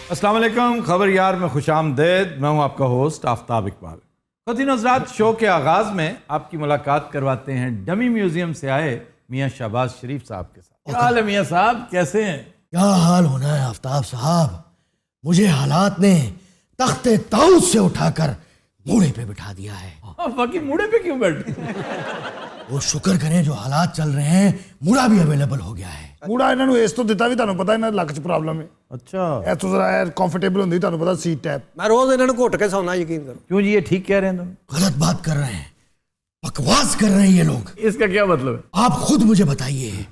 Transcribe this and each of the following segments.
अस्सलाम वालेकुम, खबर यार में खुशामदीद। मैं हूं आपका होस्ट आफ्ताब इकबाल। ख़वातीन हज़रात, शो के आगाज़ में आपकी मुलाकात करवाते हैं डमी म्यूज़ियम से आए मियाँ शहबाज शरीफ साहब के साथ। क्या हाल है मियाँ साहब, कैसे हैं? क्या हाल होना है आफ्ताब साहब, मुझे हालात ने तख्ते ताऊस से उठाकर मूड़े पे बिठा दिया है। बाकी मूड़े पे क्यों बैठे? वो शुक्र करें जो हालात चल रहे हैं, मूड़ा भी अवेलेबल हो गया है। मूड़ा इन्हों इस तो दिता भी ਤੁਹਾਨੂੰ पता इन्होंने लक च प्रॉब्लम है। अच्छा, इतो जरा कंफर्टेबल होंदी ਤੁਹਾਨੂੰ पता सीट टैप। मैं रोज इन्होंने घुट के सोना, यकीन करो। क्यों जी, ये ठीक कह रहे हैं तुम? गलत बात कर रहे हैं, बकवास कर रहे हैं ये लोग। इसका क्या मतलब है? आप खुद मुझे बताइए,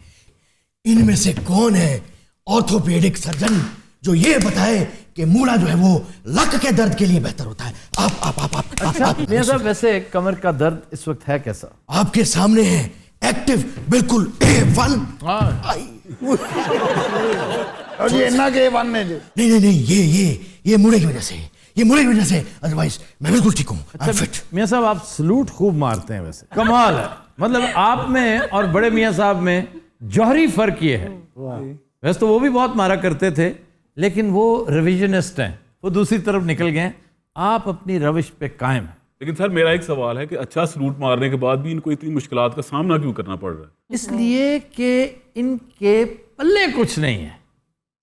इनमें से कौन है ऑर्थोपेडिक सर्जन जो ये बताए कि मूड़ा जो है वो लक के दर्द के लिए बेहतर होता है? आप अच्छा मियाँ साहब, वैसे कमर का दर्द इस वक्त है कैसा? आपके सामने है, एक्टिव, बिल्कुल A1। और ये इन्ना के वन ने जी। नहीं, ये मूड़े की वजह से, ये मूड़े की वजह से, अदरवाइज मैं बिल्कुल ठीक हूँ। अच्छा मियाँ साहब, आप सलूट खूब मारते हैं, वैसे कमाल है। मतलब आप में और बड़े मियाँ साहब में जौहरी फर्क ये है। वैसे तो वो भी बहुत मारा करते थे, लेकिन वो रिविजनिस्ट हैं, वो दूसरी तरफ निकल गए। आप अपनी रविश पे कायम हैं। लेकिन सर मेरा एक सवाल है कि अच्छा सलूट मारने के बाद भी इनको इतनी मुश्किलात का सामना क्यों करना पड़ रहा है? इसलिए कि इनके पल्ले कुछ नहीं है।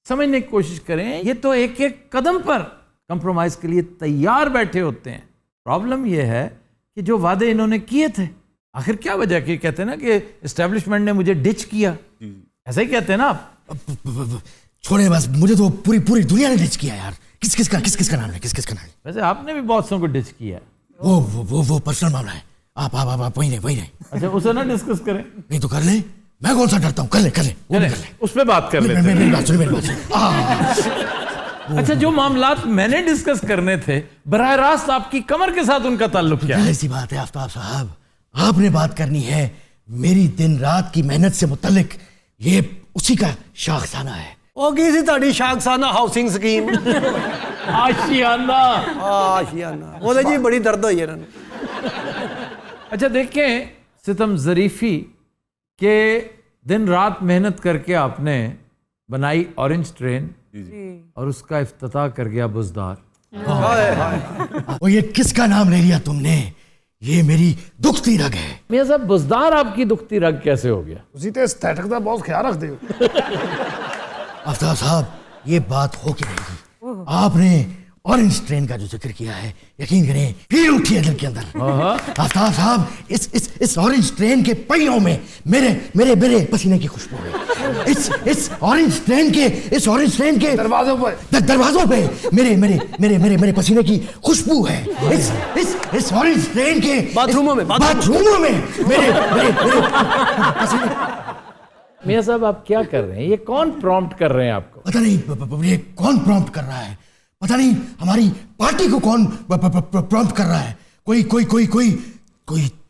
समझने की कोशिश करें, ये तो एक एक कदम पर कंप्रोमाइज के लिए तैयार बैठे होते हैं। प्रॉब्लम ये है कि जो वादे इन्होंने किए थे, आखिर क्या वजह की? कहते हैं ना कि एस्टेब्लिशमेंट ने मुझे डिच किया, ऐसा ही कहते हैं ना आप? छोड़े बस, मुझे तो पूरी दुनिया ने डिच किया यार। किसका नाम है? किसका नाम है? वैसे आपने भी बहुत सौ को डिच किया है। वो पर्सनल मामला है। आप वही रहे। अच्छा, उसे ना डिस्कस करें। नहीं तो कर ले, मैं कौन सा डरता हूँ, कर ले वो भी कर ले। उस पर बात कर लेते हैं। मेरी बात सुन। अच्छा, जो मामलात मैंने डिस्कस करने थे, बराह रास्त आपकी कमर के साथ उनका ताल्लुक क्या है? ऐसी बात है आफ्ताब साहब, आपने बात करनी है मेरी दिन रात की मेहनत से मुतल्लिक, ये उसी का शाखसाना है। वो की सी ताड़ी शाखसाना हाउसिंग स्कीम आशियाना। वो जी बड़ी दर्द हुई है इन्होंने। अच्छा देखें, सितम ज़रीफ़ी के दिन रात मेहनत करके आपने बनाई ऑरेंज ट्रेन और उसका इफ्तिताह कर गया बुज़दार। और ये किसका नाम ले लिया तुमने? ये मेरी दुखती रग है। मियाँ साहब, बुज़दार आपकी दुखती रग कैसे हो गया? उसी ते एस्थेटिक का बहुत ख्याल रखते हो। आफ्ताब साहब, ये बात हो के रहेगी। आपने ऑरेंज ट्रेन का जो जिक्र किया है, यकीन करें भीड़ उठी है दिल के अंदर। आफ्ताब साहब, इस ऑरेंज ट्रेन के पहियों में मेरे पसीने की खुशबू है। इस ऑरेंज ट्रेन के दरवाजों पे मेरे पसीने की खुशबू है। इस ऑरेंज ट्रेन के बाथरूमों में मेरे पसीने। मियाँ साहब, आप क्या कर रहे हैं? ये कौन प्रॉम्प्ट कर रहे हैं आपको? पता नहीं ये कौन प्रॉम्प्ट कर रहा है, पता नहीं हमारी पार्टी को कौन प्रॉम्प्ट कर रहा है। कोई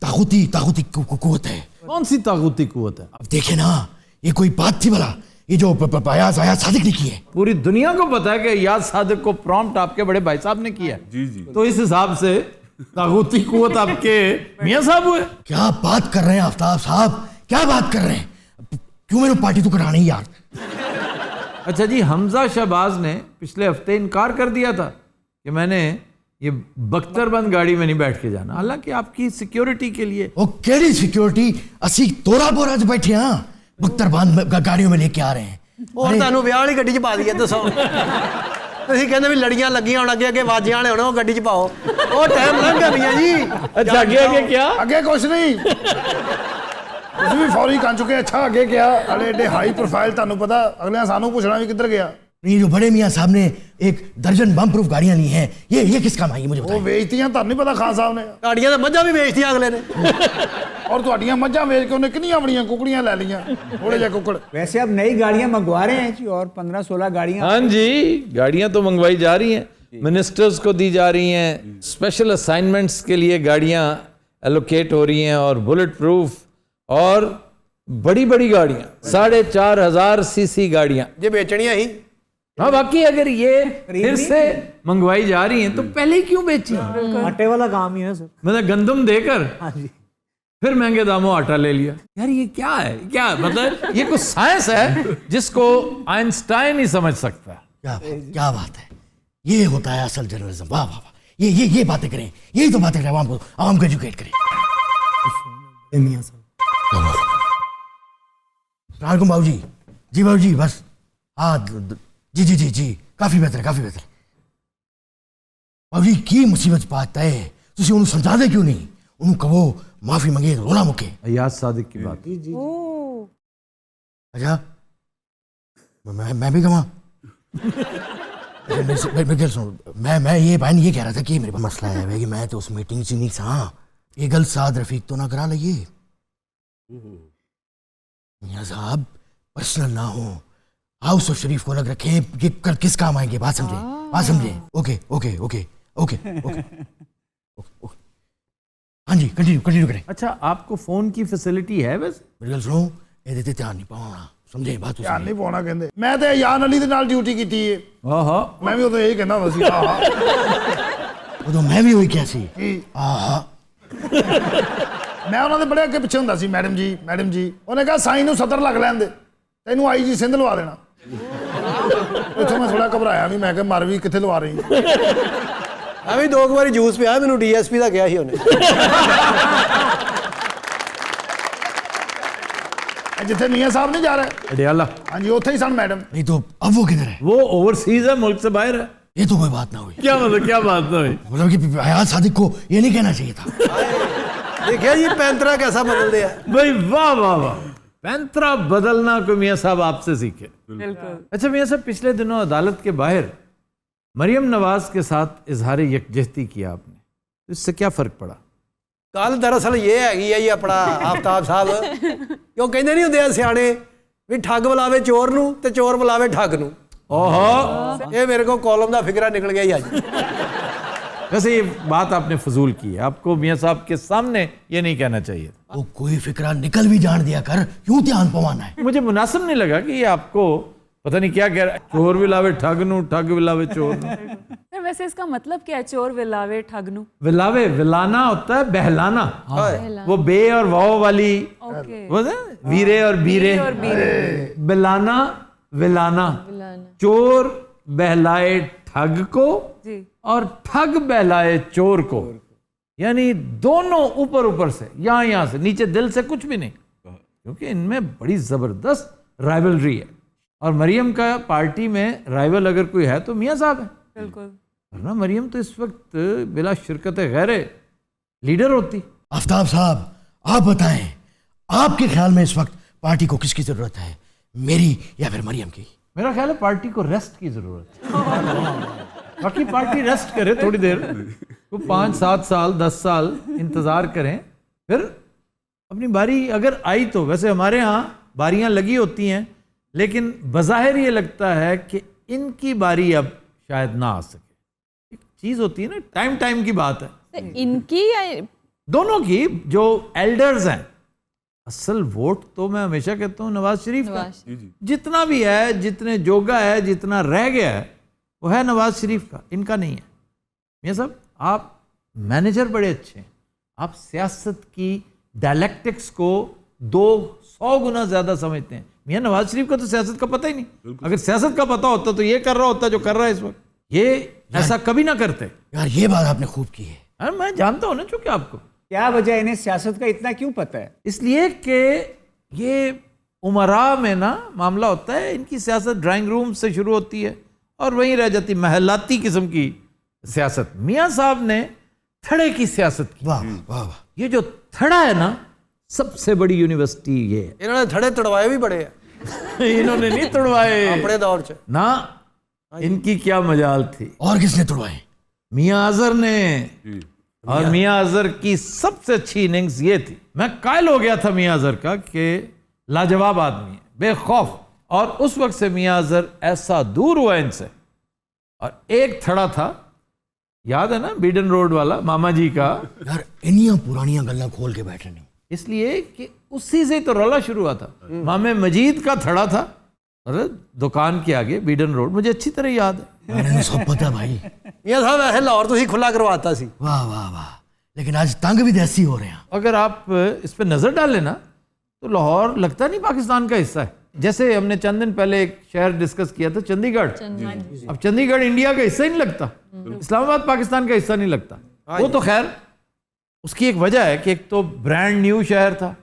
तागुती कुव्वत है। कौन सी तागुती कुव्वत है? अब देखे ना, ये कोई बात थी भला, ये जो अयाज सादिक ने की है। पूरी दुनिया को पता है कि अयाज सादिक को प्रॉम्प्ट आपके बड़े भाई साहब ने किया। जी तो इस हिसाब से तागुती कुव्वत आपके मियाँ साहब हुए। क्या बात कर रहे हैं आफ्ताब साहब, क्या बात कर रहे हैं? क्यों मेरे पार्टी तो करानी यार। अच्छा जी, हमजा शहबाज ने पिछले हफ्ते इनकार कर दिया था कि मैंने ये बख्तरबंद गाड़ी में नहीं बैठ के जाना, हालांकि आपकी सिक्योरिटी के लिए। वो केड़ी सिक्योरिटी, असी तोरा बोरा च बैठे हाँ, बख्तरबंद गाड़ियों में लेके आ रहे हैं। और तुहानू विआह वाली गड्डी च पा दिया, दसो। ਤੁਸੀਂ ਕਹਿੰਦੇ ਵੀ ਲੜੀਆਂ ਲੱਗੀਆਂ ਹੁਣ, ਅੱਗੇ ਵਾਜੀਆਂ ਵਾਲੇ ਹੋਣੇ, ਉਹ ਗੱਡੀ 'ਚ ਪਾਓ। ਉਹ ਟਾਈਮ ਲੰਘ ਗਿਆ ਮੀਆਂ जी। अच्छा, आगे क्या? अगे कुछ नहीं, तुम भी फौरी कर चुके। अच्छा आगे क्या? अरे एडे हाई प्रोफाइल, ਤੁਹਾਨੂੰ पता अगले सानू पूछना भी किधर गया। ये जो बड़े मियाँ साहब ने 1 दर्जन बम प्रूफ गाड़ियां ली हैं, ये किस काम आई मुझे वो बताइए। बेचतियां, ਤੁਹਾਨੂੰ नहीं पता खान साहब ने। गाड़ियां तो मझां भी बेचतियां अगले ने। और ਤੁਹਾਡੀਆਂ ਮੱਝਾਂ ਵੇਚ ਕੇ ਉਹਨੇ ਕਿੰਨੀਆਂ ਬੜੀਆਂ ਕੁਕੜੀਆਂ ਲੈ ਲੀਆਂ, ਥੋੜੇ ਜਿਹਾ ਕੁਕੜ। वैसे अब नई गाड़ियां मंगवा रहे हैं जी, और 15-16 गाड़ियां। हाँ जी, गाड़ियां तो मंगवाई जा रही हैं, मिनिस्टर्स को दी जा रही हैं, स्पेशल असाइनमेंट्स के लिए गाड़ियां एलोकेट हो रही हैं, और बुलेट प्रूफ और बड़ी गाड़ियां, 4,500 सीसी गाड़ियां। जे बेचनियां ही। हाँ, बाकी अगर ये फिर से मंगवाई जा रही हैं तो पहले ही क्यों बेची? आटे वाला काम ही है सर। मतलब गंदम देकर हाँ जी, फिर महंगे दामों आटा ले लिया। यार ये क्या है? क्या मतलब ये कुछ साइंस है जिसको आइंस्टाइन ही समझ सकता है। क्या बात है, ये होता है असल जर्नलिज्म। वाह वाह वाह, ये बातें करें, यही तो बातें करें, आवाम को एजुकेट करें। मियां साहब सलाम बाबू जी बाबू जी, बस हाँ जी काफी बेहतर काफी बेहतर। बाबू जी की मुसीबत बात है, तुम उन्हें समझा दे क्यों नहीं, उन्हें कहो माफी मंगे तो रोना मुके। अयाज सादिक की बात। अच्छा मैं भी कमा मेरी सुनो, मैं ये भाई ये कह रहा था कि मेरे पास मसला है भाई कि मैं तो उस मीटिंग से नहीं था, ये गल साद रफीक तो ना करा लइए मियां साहब, पर्सनल ना हो, हाउस ऑफ शरीफ को अलग रखें, ये कल किस काम आएंगे, बात समझे। Okay okay okay okay okay हाँ जी कंटिन्यू करें। अच्छा, आपको फोन की फैसिलिटी है वैसे? मेरी गल सुनो, ये देते ध्यान नहीं पाਉਣਾ, समझे बात तो ਧਿਆਨ ਨਹੀਂ ਪਾਉਣਾ ਕਹਿੰਦੇ। ਮੈਂ ਤੇ ਯਾਨ ਅਲੀ ਦੇ ਨਾਲ ਡਿਊਟੀ ਕੀਤੀ ਏ। ਆਹਾ, ਮੈਂ ਵੀ ਉਦੋਂ ਇਹੀ ਕਹਿੰਦਾ ਹੁੰਦਾ ਸੀ ਆਹਾ वो तो मैं भी वही क्या सी ਕੀ आहा ਮੈਂ ਉਹਨਾਂ ਦੇ ਬੜੇ ਅੱਗੇ ਪਿੱਛੇ ਹੁੰਦਾ ਸੀ। ਮੈਡਮ ਜੀ ਉਹਨੇ ਕਿਹਾ ਸਾਈਂ ਨੂੰ ਸਦਰ ਲੱਗ ਲੈਣ ਦੇ, ਤੈਨੂੰ ਆਈ ਜੀ ਸਿੰਧ ਲਵਾ ਦੇਣਾ। ਇੱਥੋਂ ਮੈਂ ਥੋੜਾ ਘਬਰਾਇਆ ਵੀ, ਮੈਂ ਕਿਹਾ ਮਰ ਵੀ ਕਿੱਥੇ ਲਵਾ ਰਹੀ। ਮੈਂ ਵੀ 2 ਵਾਰੀ ਜੂਸ ਪਿਆ, ਮੈਨੂੰ ਡੀਐਸਪੀ ਦਾ ਕਿਹਾ ਸੀ ਉਹਨੇ। ਜਿੱਥੇ ਮੀਆਂ ਸਾਹਿਬ ਨਹੀਂ ਜਾ ਰਹੇ, अडियाला ਹਾਂਜੀ ਉੱਥੇ ਹੀ ਸਨ ਮੈਡਮ। नहीं तो अब वो किधर है, वो ओवरसीज है, मुल्क से बाहर है। ये तो कोई बात ना हुई, क्या मतलब, क्या बात ना हुई? मतलब कि अयाज सादिक को ये नहीं कहना चाहिए था। देखिया जी पैंतरा कैसा बदलते हैं। भाई वाह वाह वाह, पैंतरा बदलना को मियां साहब आपसे सीखे। बिल्कुल। अच्छा मियां साहब, पिछले दिनों अदालत के बाहर मरियम नवाज के साथ इजहार यकजहती किया आपने, तो इससे क्या फर्क पड़ा? ਗੱਲ ਦਰਅਸਲ ਇਹ ਹੈਗੀ ਆ ਜੀ, ਆਪਣਾ ਆਫਤਾਬ ਸਾਹਿਬ ਕਿਉਂ ਕਹਿੰਦੇ ਨਹੀਂ ਹੁੰਦੇ ਸਿਆਣੇ ਵੀ ਠੱਗ ਬੁਲਾਵੇ ਚੋਰ ਨੂੰ ਤੇ ਚੋਰ ਬੁਲਾਵੇ ਠੱਗ ਨੂੰ। ओहो, ਇਹ ਮੇਰੇ ਕੋਲ ਕਾਲਮ ਦਾ ਫਿਕਰਾ ਨਿਕਲ ਗਿਆ ਜੀ ਅੱਜ। वैसे ये बात आपने फजूल की है, आपको मियां साहब के सामने ये नहीं कहना चाहिए था। वो कोई फिक्रा निकल भी जान दिया कर, क्यों ध्यान पवाना है। मुझे मुनासिब नहीं लगा कि ये आपको पता नहीं क्या कह रहा है, चोर भी लावे ठग नू, ठग भी लावे चोर नू। सर वैसे इसका मतलब क्या है, चोर विलावे ठगनू? विलावे, विलाना होता है बहलाना, वो बे और वाव वाली, ओके। वो ना वीरे और बीरे, और बीरे। बिलाना विलाना, चोर बहलाए ठग को जी। और ठग बहलाए चोर को, यानी दोनों ऊपर से, यहाँ से नीचे, दिल से कुछ भी नहीं, क्योंकि इनमें बड़ी जबरदस्त राइवलरी है। और मरियम का पार्टी में राइवल अगर कोई है तो मियां साहब है, बिल्कुल। वरना मरियम तो इस वक्त बिला शिरकत गैर लीडर होती। आफ्ताब साहब आप बताएं, आपके ख्याल में इस वक्त पार्टी को किसकी जरूरत है, मेरी या फिर मरियम की? मेरा ख्याल है पार्टी को रेस्ट की जरूरत है। बाकी पार्टी रेस्ट करे थोड़ी देर, वो 5, 7 साल 10 साल इंतजार करें, फिर अपनी बारी अगर आई तो। वैसे हमारे यहाँ बारियां लगी होती हैं, लेकिन बज़ाहिर ये लगता है कि इनकी बारी अब शायद ना आ सके। एक चीज़ होती है ना, टाइम की बात है, तो इनकी या दोनों की। जो एल्डर्स हैं, असल वोट तो मैं हमेशा कहता हूँ नवाज शरीफ का, जितना भी है, जितने जोगा है, जितना रह गया है, वो है नवाज शरीफ का, इनका नहीं है। मियां साहब आप मैनेजर बड़े अच्छे हैं, आप सियासत की डायलेक्टिक्स को 200 गुना ज्यादा समझते हैं। मियां नवाज शरीफ को तो सियासत का पता ही नहीं, अगर सियासत का पता होता तो ये कर रहा होता जो कर रहा है इस वक्त, ये ऐसा कभी ना करते। यार ये बात आपने खूब की है। अरे मैं जानता हूं ना चूंकि आपको, क्या वजह इन्हें सियासत का इतना क्यों पता है? इसलिए कि ये उमरा में ना मामला होता है, इनकी सियासत ड्राइंग रूम से शुरू होती है और वहीं रह जाती, महलाती किस्म की सियासत। मियां साहब ने थड़े की सियासत की। वाह वाह वाह, ये जो थड़ा है ना, सबसे बड़ी यूनिवर्सिटी ये है। ਇਹਨਾਂ ਨੇ ਥੜੇ ਤੜਵਾਏ ਵੀ ਬੜੇ ਆ इन्होंने नहीं तोड़वाए ਆਪਣੇ ਦੌਰ 'ਚ। ना, इनकी क्या मजाल थी, और किसने तोड़वाए? मियां अजहर ने। और मियां अजहर की सबसे अच्छी इनिंग्स ये थी, मैं कायल हो गया था मियां अजहर का कि लाजवाब आदमी है, बेखौफ। और उस वक्त से मियां अजहर ऐसा दूर हुआ इनसे। और एक थड़ा था, याद है ना, बीडन रोड वाला मामा जी का, यार इनियां पुरानियां गल्लां खोल के बैठे नहीं, इसलिए कि उसी से ही तो रौला शुरू हुआ था। मामे मजीद का थड़ा था, अरे दुकान के आगे बीडन रोड, मुझे अच्छी तरह याद है। मैंने सब पता भाई। ਮੀਆਂ ਸਾਹਿਬ ਵੈਸੇ ਲਾਹੌਰ ਤੁਸੀਂ ਖੁੱਲਾ ਕਰਵਾਤਾ ਸੀ। वाह वाह वाह, लेकिन आज तंग भी देसी हो रहे हैं। अगर आप इस पर नजर डालें ना, तो लाहौर लगता नहीं पाकिस्तान का हिस्सा है। जैसे हमने चंद दिन पहले एक शहर डिस्कस किया था, चंडीगढ़। अब चंडीगढ़ इंडिया का हिस्सा ही नहीं लगता, इस्लामाबाद पाकिस्तान का हिस्सा नहीं लगता। वो तो खैर उसकी एक वजह है कि एक तो ब्रांड न्यू शहर था,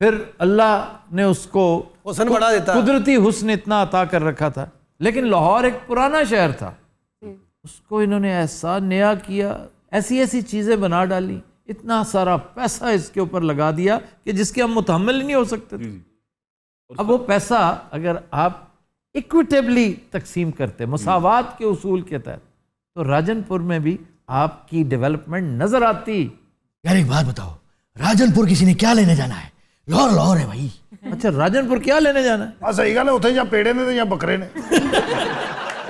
फिर अल्लाह ने उसको हुस्न बढ़ा देता, कुदरती हुस्न इतना अता कर रखा था। लेकिन लाहौर एक पुराना शहर था, उसको इन्होंने ऐसा नया किया, ऐसी ऐसी चीज़ें बना डाली, इतना सारा पैसा इसके ऊपर लगा दिया कि जिसके हम मुतहम्मिल ही नहीं हो सकते थे। अब वो पैसा अगर आप इक्विटेबली तकसीम करते, मसावात के उसूल के तहत, तो राजनपुर में भी आपकी डेवलपमेंट नजर आती। यार एक बात बताओ, राजनपुर किसी ने क्या लेने जाना है? लाहौर लाहौर है भाई। अच्छा, राजनपुर क्या लेने जाना है? ਆ ਸਹੀ ਗੱਲ ਹੈ, ਉੱਥੇ ਜਾਂ ਪੇੜੇ ਨੇ ਤੇ ਜਾਂ ਬੱਕਰੇ ਨੇ।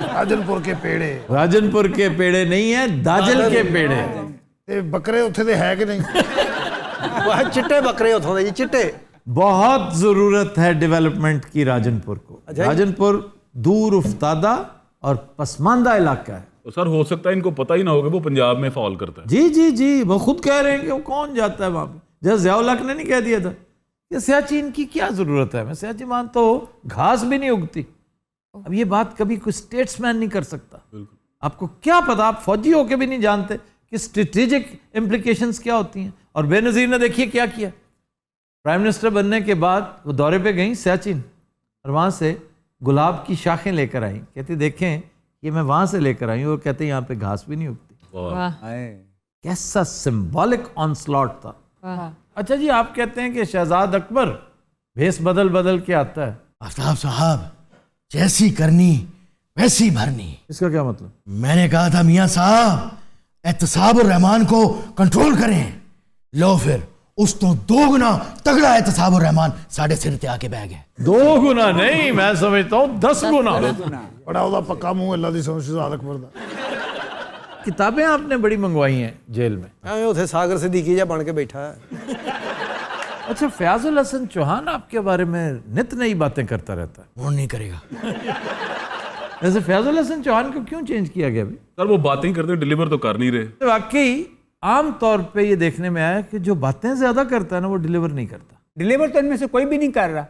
ਰਾਜਨਪੁਰ ਕੇ ਪੇੜੇ राजनपुर के पेड़े नहीं है, दाजल के पेड़े। ਤੇ ਬੱਕਰੇ ਉੱਥੇ ਦੇ ਹੈ ਕਿ ਨਹੀਂ? वह चिट्टे बकरे उथों दे जी, चिट्टे। बहुत ज़रूरत है डेवलपमेंट की राजनपुर को। राजनपुर दूर उफ्तादा और पसमानदा इलाका है। तो सर हो सकता है इनको पता ही ना हो कि वो पंजाब में फॉल करता है। जी जी जी, वो खुद कह रहे हैं कि वो कौन जाता है वहाँ पे। जैसे ज़ियाउल हक ने नहीं कह दिया था कि सियाचिन की क्या ज़रूरत है, मैं सियाचिन तो घास भी नहीं उगती। अब ये बात कभी कोई स्टेट्समैन नहीं कर सकता। आपको क्या पता, आप फौजी होके भी नहीं जानते कि स्ट्रेटेजिक इम्प्लीकेशंस क्या होती हैं। और बेनज़ीर ने देखिए क्या किया, प्राइम मिनिस्टर बनने के बाद वो दौरे पे गई सियाचिन और वहाँ से गुलाब की शाखें लेकर आई। कहती देखें ये मैं वहाँ से लेकर आई हूँ, और कहते यहाँ पे घास भी नहीं उगती। कैसा सिंबॉलिक ऑनस्लॉट था। अच्छा जी, आप कहते हैं कि शहजाद अकबर भेस बदल बदल के आता है। आफ्ताब साहब, जैसी करनी वैसी भरनी। इसका क्या मतलब? मैंने कहा था मियां साहब एहतसाब रहमान को कंट्रोल करें। लो फिर उस तो दो गुना तगड़ा एहतसाब रहमान साढ़े सिर ते आके बह गए। 2 गुना नहीं, मैं समझता हूँ 10 गुना। ਬੜਾ ਉਹਦਾ ਪੱਕਾ ਮੂੰਹ ਅੱਲਾ ਦੀ ਸੌਂ ਸ਼ਹਿਜ਼ਾਦ ਅਕਬਰ ਦਾ। किताबें आपने बड़ी मंगवाई हैं जेल में। ਐਵੇਂ ਉਥੇ सागर सिद्दीकी जा बन के बैठा है। अच्छा, फयाजुल हसन चौहान आपके बारे में नित नई बातें करता रहता है। वो नहीं करेगा। वैसे फयाजुल हसन चौहान को क्यों चेंज किया गया अभी? सर वो बातें ही करते, डिलीवर तो कर नहीं रहे। तो वाकई आम तौर पे ये देखने में आया कि जो बातें ज्यादा करता है ना, वो डिलीवर नहीं करता। डिलीवर तो इनमें से कोई भी नहीं कर रहा,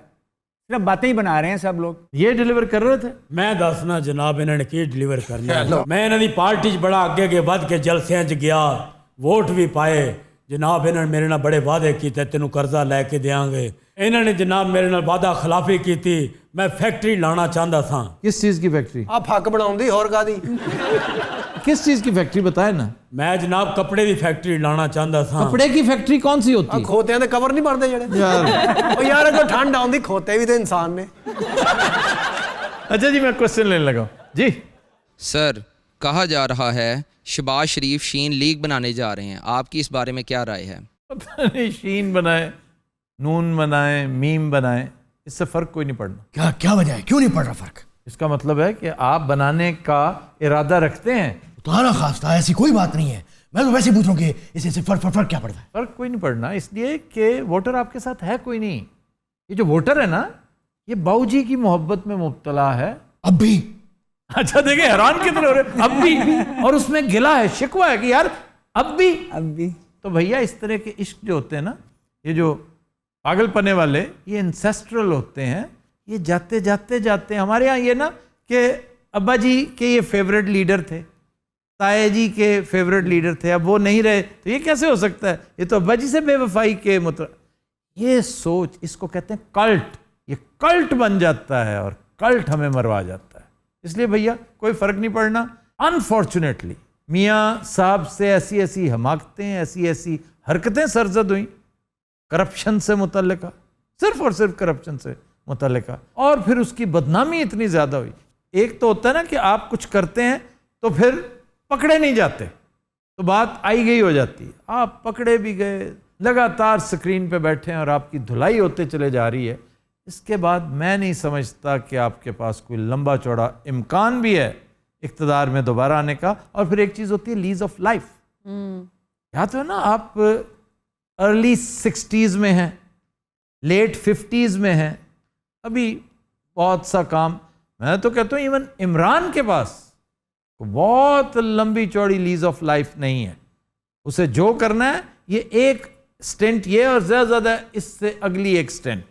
सिर्फ बातें ही बना रहे हैं सब लोग। ये डिलीवर कर रहे थे। मैं दसना जनाब इन्होंने की डिलीवर करना है। मैं इन्हों की पार्टी च बड़ा अगे अगे वध के जलसियां च गया, वोट भी पाए। जनाब इन्होंने मेरे नाल बड़े वादे किए, तेनों कर्जा लैके देंगे। इन्होंने जनाब मेरे नाल वादा खिलाफी की। मैं फैक्ट्री लाना चाहता था। किस चीज की फैक्ट्री? आ फक बनाउंदी होर कादी। किस चीज की फैक्ट्री बताए ना। मैं जनाब कपड़े की फैक्ट्री लाना चाहता था। कपड़े की फैक्ट्री कौन सी होती है? खोतियां दे कवर नहीं बनते जेड़े यार। ओ यार को ठंड आउंदी, खोते भी तो इंसान ने। अच्छा जी, मैं क्वेश्चन लेने लगा जी। सर, कहा जा रहा है शहबाज शरीफ शीन लीग बनाने जा रहे हैं, आपकी इस बारे में क्या राय है? पता नहीं, शीन बनाए, नून बनाए, मीम बनाए, इससे फर्क कोई नहीं पड़ना। क्या क्या वजह है, क्यों नहीं पड़ रहा फर्क? इसका मतलब है कि आप बनाने का इरादा रखते हैं। तुम्हारा खास्ता ऐसी कोई बात नहीं है। मैं तो वैसे पूछ रहा हूँ कि इससे फर्क क्या पड़ता है? फर्क कोई नहीं पड़ना, इसलिए कि वोटर आपके साथ है कोई नहीं। ये जो वोटर है ना, ये बाऊजी की मोहब्बत में मुब्तला है। अब भी? अच्छा देखिए, हैरान कितने हो रहे। अब भी, और उसमें गिला है, शिकवा है कि यार अब भी। तो भैया इस तरह के इश्क जो होते हैं ना, ये जो पागलपने वाले, ये इंसेस्ट्रल होते हैं। ये जाते जाते जाते हमारे यहाँ ये ना कि अब्बा जी के ये फेवरेट लीडर थे, ताए जी के फेवरेट लीडर थे, अब वो नहीं रहे, तो ये कैसे हो सकता है? ये तो अब्बा जी से बेवफाई के मतलब, ये सोच, इसको कहते हैं कल्ट। ये कल्ट बन जाता है और कल्ट हमें मरवा जाता है। इसलिए भैया कोई फर्क नहीं पड़ना। अनफॉर्चुनेटली मियाँ साहब से ऐसी ऐसी हमाकतें, ऐसी ऐसी हरकतें सरजद हुई करप्शन से मुतल्लिका, सिर्फ और सिर्फ करप्शन से मुतल्लिका, और फिर उसकी बदनामी इतनी ज़्यादा हुई। एक तो होता है ना कि आप कुछ करते हैं तो फिर पकड़े नहीं जाते, तो बात आई गई हो जाती है। आप पकड़े भी गए, लगातार स्क्रीन पे बैठे हैं और आपकी धुलाई होते चले जा रही है। इसके बाद मैं नहीं समझता कि आपके पास कोई लंबा चौड़ा इम्कान भी है इक़्तिदार में दोबारा आने का। और फिर एक चीज़ होती है लीज ऑफ लाइफ। याद है ना, आप अर्ली 60s में हैं, लेट 50s में हैं, अभी बहुत सा काम। मैं तो कहता हूँ इवन इमरान के पास बहुत लंबी चौड़ी लीज ऑफ लाइफ नहीं है। उसे जो करना है ये एक स्टेंट ये और ज़्यादा इससे अगली एक स्टेंट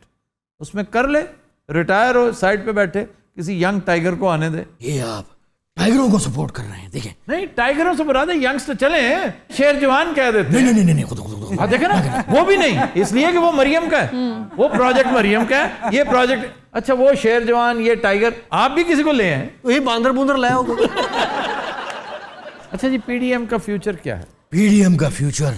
उसमें कर ले, रिटायर हो, साइड पे बैठे, किसी यंग टाइगर को आने दे। ये आप टाइगरों को सपोर्ट कर रहे हैं, देखें। नहीं, टाइगरों से बुरा दे, यंग्स तो चले हैं, शेर जवान कह देते हैं। नहीं, खुद हाँ, देखे ना, वो भी नहीं, इसलिए कि वो मरियम का है, वो प्रोजेक्ट मरियम का है, ये प्रोजेक्ट। अच्छा, वो शेर जवान, ये टाइगर, आप भी किसी को ले आए। तो ही बांदर बूंदर ले आओ। अच्छा जी, पीडीएम का फ्यूचर क्या है? पीडीएम का फ्यूचर,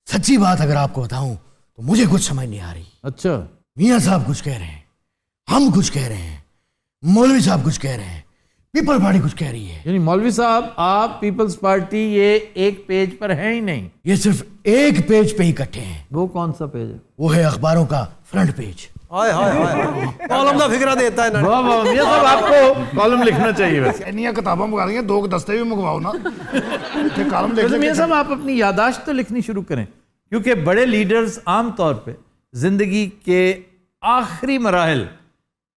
सच्ची बात अगर आपको बताऊं तो मुझे कुछ समझ नहीं आ रही। अच्छा, मियां साहब कुछ कह रहे हैं, हम कुछ कह रहे हैं, मौलवी साहब कुछ कह रहे हैं, पीपल पार्टी कुछ कह रही है। यानी मौलवी साहब, आप पीपल्स पार्टी ये एक पेज पर है ही नहीं, ये सिर्फ एक पेज पे ही इकट्ठे हैं। वो कौन सा पेज है? वो है अखबारों का फ्रंट पेज। हाय हाय हाय, कॉलम का फिक्रा देता है। वाह वाह, मियां साहब आपको कॉलम लिखना चाहिए वैसे। इन्नियां किताबां मंगा रही हैं, 2 दस्ते भी मंगवाओ ना, इतने कॉलम लिख तो मियां साहब आप अपनी यादाश्त तो लिखनी शुरू करें, क्योंकि बड़े लीडर्स आमतौर पे जिंदगी के आखिरी मराहिल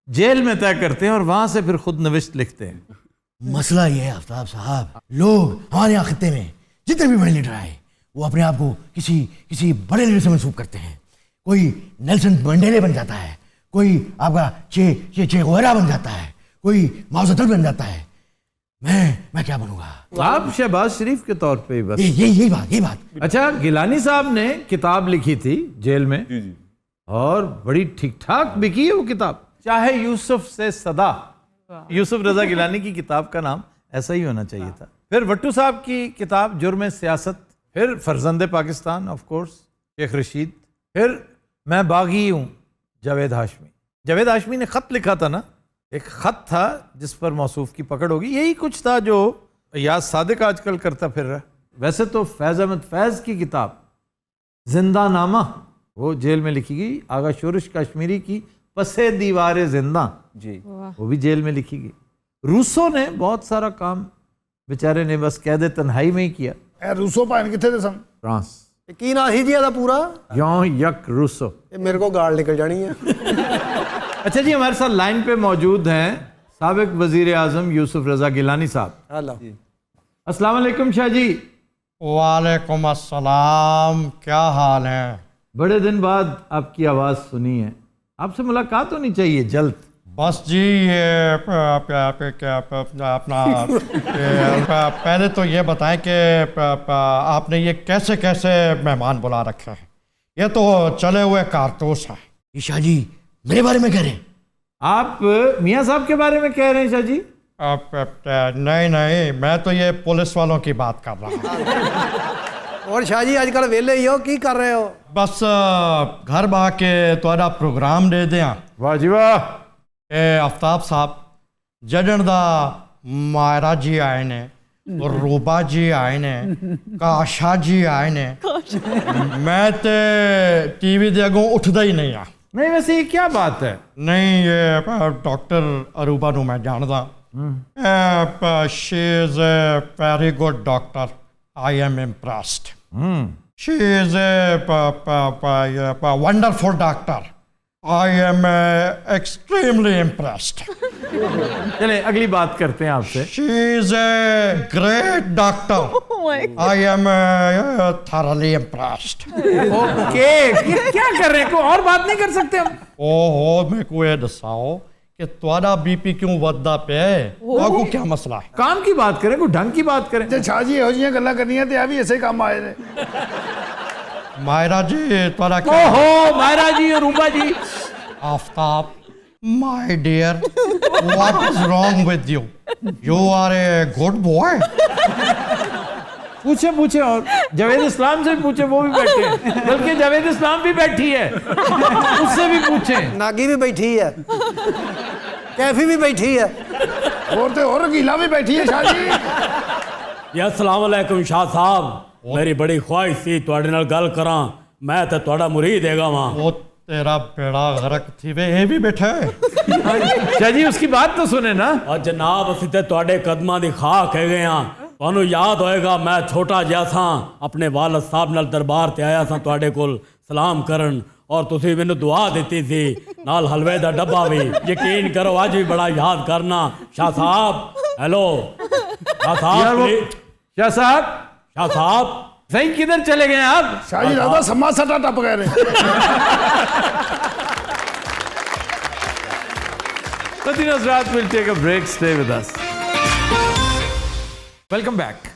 जेल में तय करते हैं और वहां से फिर खुद नविश्त लिखते हैं। मसला ये है आफ्ताब साहब, लोग हमारे यहाँ खित्ते में जितने भी बड़े लीडर आए वो अपने आप को किसी बड़े लीडर से मंसूब करते हैं। कोई नेल्सन मंडेले बन जाता है, कोई आपका चे गुवेरा बन जाता है, कोई माओ ज़ेडुंग बन जाता है। मैं क्या बनूंगा? आप शहबाज शरीफ के तौर पे बस। यही बात। अच्छा, गिलानी साहब ने किताब लिखी थी जेल में, जी जी, और बड़ी ठीक ठाक बिकी है वो किताब, चाहे यूसुफ से सदा। यूसुफ रजा गिलानी की किताब का नाम ऐसा ही होना चाहिए था। फिर भट्टू साहब की किताब जुर्म सियासत, फिर फर्जंद पाकिस्तान ऑफ कोर्स शेख रशीद, फिर मैं बागी हूँ जावेद हाशमी। जावेद हाशमी ने ख़त लिखा था ना, एक ख़त था जिस पर मौसूफ की पकड़ होगी, यही कुछ था जो याद सादिक आजकल करता फिर रहा। वैसे तो फैज़ अहमद फैज़ की किताब जिंदा नामा वो जेल में लिखी गई, आगा शोरश कश्मीरी की पसे दीवारे जिंदा जी, वो भी जेल में लिखी गई। रूसो ने बहुत सारा काम बेचारे ने बस कैद तन्हाई में ही किया। रूसो भान कितने थे सन? फ्रांस। की ना ही जी ਇਹਦਾ पूरा यौं यक रूसो। ये मेरे को गाल निकल जानी है। अच्छा जी, हमारे साथ लाइन पे मौजूद हैं साबिक वजीर आजम यूसुफ रजा गिलानी साहब। हेलो, अस्सलाम वालेकुम शाह जी। वालेकुम अस्सलाम, क्या हाल है? बड़े दिन बाद आपकी आवाज़ सुनी है, आपसे मुलाकात होनी चाहिए जल्द। बस जी, ये अपना पहले तो ये बताएं कि आपने ये कैसे कैसे मेहमान बुला रखे हैं? ये तो चले हुए कारतूस है। ईशा जी मेरे बारे में कह रहे हैं? आप मियाँ साहब के बारे में कह रहे हैं शाह जी? नहीं, मैं तो ये पुलिस वालों की बात कर रहा हूँ। और शाह जी आजकल वेले ही हो, की कर रहे हो? बस घर बा के थोड़ा प्रोग्राम दे दें। वाह जी वाह। आफ्ताब साहब, जडन दा मायरा जी आए ने, रूबा जी आए ने, काशा जी आए ने, मैं ते टीवी दे अगों उठदा ही नहीं आ। नहीं, वैसे ये क्या बात है? नहीं, ये डॉक्टर अरूबा नू मैं जानदा। She is a very good doctor, I am impressed. She is a wonderful doctor, I am extremely impressed. चले अगली बात करते हैं आपसे। She is a great doctor. I am thoroughly impressed. Okay, क्या कर रहे हैं? कोई और बात नहीं कर सकते हम? ओहो, मेरे को ये दसाओ कि तुम्हारा बीपी क्यों वधदा पे है? आपको क्या मसला है? काम की बात करें, कोई ढंग की बात करें। जे शाह जी ਇਹੋ ਜਿਹੀਆਂ ਗੱਲਾਂ ਕਰਨੀਆਂ ਤੇ ਆ ਵੀ ਇਸੇ ਕੰਮ ਆਏ ਨੇ। मायरा जी तुम्हारा क्या? ओहो, मायरा जी और रूबा जी। Aftab, my dear, what is wrong with you? You are a good boy. पूछे और जावेद इस्लाम से भी पूछे, वो भी बैठे हैं, बल्कि जावेद इस्लाम भी बैठी है, उससे भी पूछे। नागी भी बैठी है, कैफी भी बैठी है, और रंगीला भी बैठी है। शाह जी अस्सलाम वालेकुम शाह साहब, मेरी बड़ी ख्वाहिश थी तुहाडे नाल गल करां, मैं तो तुहाडा मुरीद हैगा वां। वो तेरा बेड़ा गरक थी वे, ये भी बैठा है। शाह जी उसकी बात तो सुने ना। और जनाब असीं ते तुहाडे कदमां दी खाक है गए हां। तुहानू याद होएगा मैं छोटा जिहा सां, अपने वालद साहब नाल दरबार ते आया सां तुहाडे कोल सलाम करन, और तुसीं मैनू दुआ दित्ती सी नाल हलवे दा डब्बा भी। यकीन करो अज भी बड़ा याद करना। शाह साहब, हेलो शाह साहब, शाह साहब, शाह साहब सही किधर चले गए आप? शाह जी दादा सम्मा सटा टप गए ने। Within a minute, we'll take a break. Stay with us. Welcome back.